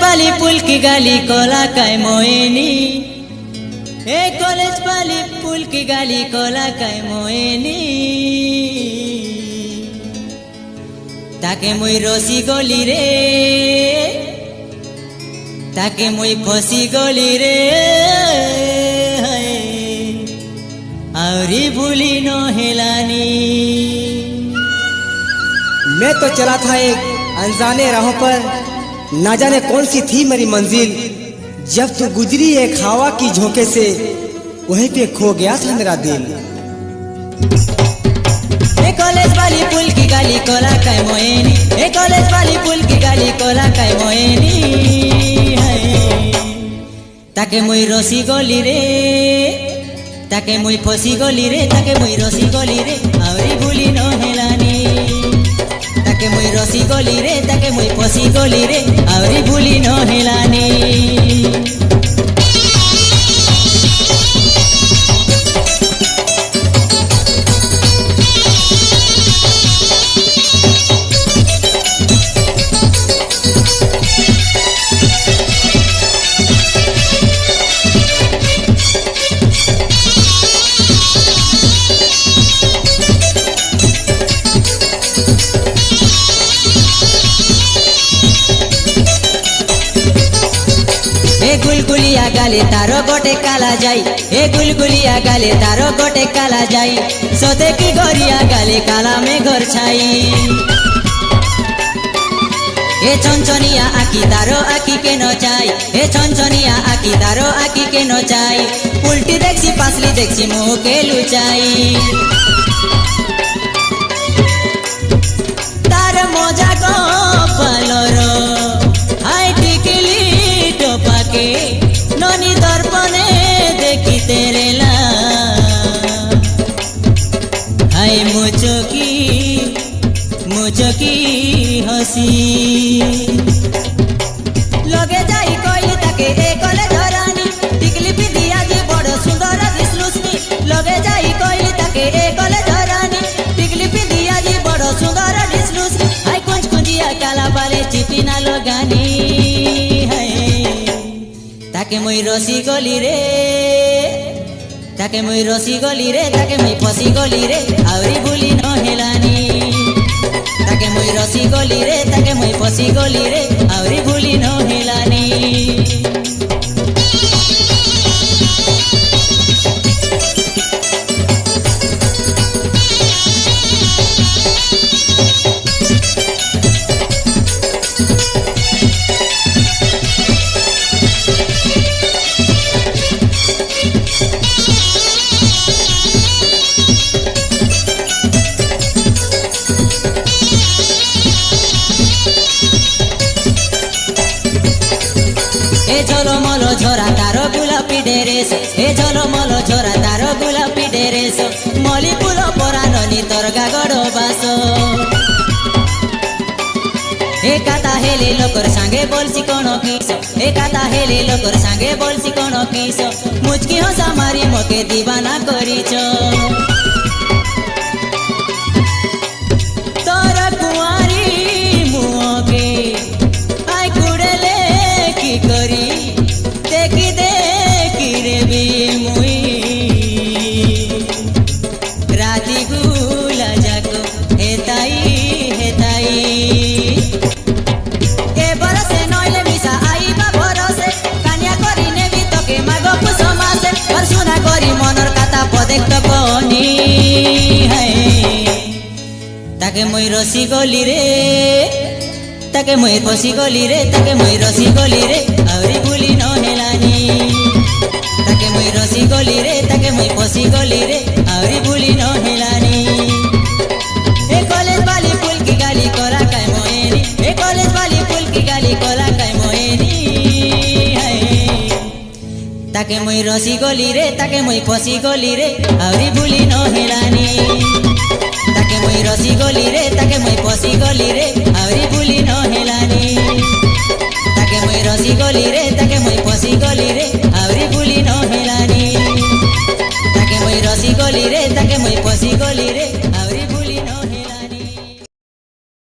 वाली पुल की गाली कोला काय मोएनी ए कॉलेज वाली पुल की गाली कोला काय मोएनी ताके मुई रोसी गली रे ताके मुई फसी गली रे औरी भूली न हेलानी। मैं तो चला था एक अनजाने राहों पर, ना जाने कौन सी थी मेरी मंजिल। जब तू गुजरी एक हवा की झोंके से वहीं पे खो गया था मेरा दिल। ए कॉलेज वाली पुल की गाली कोला काय मोएनी ए कॉलेज वाली पुल की गाली कोला काय मोएनी ताके मुई रोसी गली रे ताके मुई फसी गली रे ताके मुई रोसी गली रे औरी भूली न हेलानी ताके मुई रोसी गली रे ताके मुई फसी गली रे औरी भूली न हेलानी। ए गुलगुलिया गाले तारो गोटे काला जाई ए गुलगुलिया गाले तारो गोटे काला जाई सोते की गोरिया गाले काला में घर छाई ए चंचनिया आकी तारो आकी के नचाई ए चंचनिया आकी तारो आकी के नचाई उल्टी देखसी पासली देखसी मुँह के लुचाई तार मजा को पलोरो हाय टिकली टोपाके ननी दर्पणे देखी तेरे ला हाय मुचकी हसी लगे जाई कोई ताके ए कले धरानी टिकली पिदिया जे बड़ सुंदर दिसलुसनी लगे जाई कोई ताके ए कले धरानी टिकली पिदिया जे बड़ सुंदर दिसलुसनी हाय कुंज कुंजिया काला बाले चिपी ना लगानी ताके मुई रोसी गली रे ताके मुई रोसी गली रे ताके मुई फसी गली रे औरी भूली न हेलानी ताके मुई रोसी गली रे ताके मुई फसी गली रे औरी भूली न हेलानी। ए झोलो मोलो झोरा तारो गुलापी डेरेस ए झोलो मोलो झोरा तारो गुलापी डेरेस मली फूल परा ननी तोर गागड़ो बासो ए काता हेले लोकर सांगे बोलसी कोनो किसो ए काता हेले लोकर सांगे बोलसी कोनो किसो मुझकी हंसा मारी मोके दीवाना करिछो तोर कुआरी मुके आय कुड़ेले की करी देखी देखी रे भी मुई राती गुला जाको हेताई के बरसे नइले मिसा आई बा भरोसे कानिया करी नेबी तोके मागो पुसमासे और सुना करी मनर काता पदेक तो कोनी है ताके मुई रोसी गली रे ताके मुई फसी गली रे ताके मुई रोसी गली रे औरी भूली न हेलानी ताके मुई रोसी गली रे ताके मुई फसी गली रे औरी भूली न हेलानी। ए कॉलेज वाली पुल की गाली कोला काय मोएनी ए कॉलेज वाली पुल की गाली कोला काय मोएनी ताके मुई रोसी गली रे ताके मुई फसी गली रे औरी भूली न हेलानी ताके मुई रोसी गली रे ताके मुई फसी गली रे औरी भूली न हेलानी ताके मुई रोसी गली रे ताके मुई फसी गली रे औरी भूली न हेलानी ताके मुई रोसी गली रे ताके मुई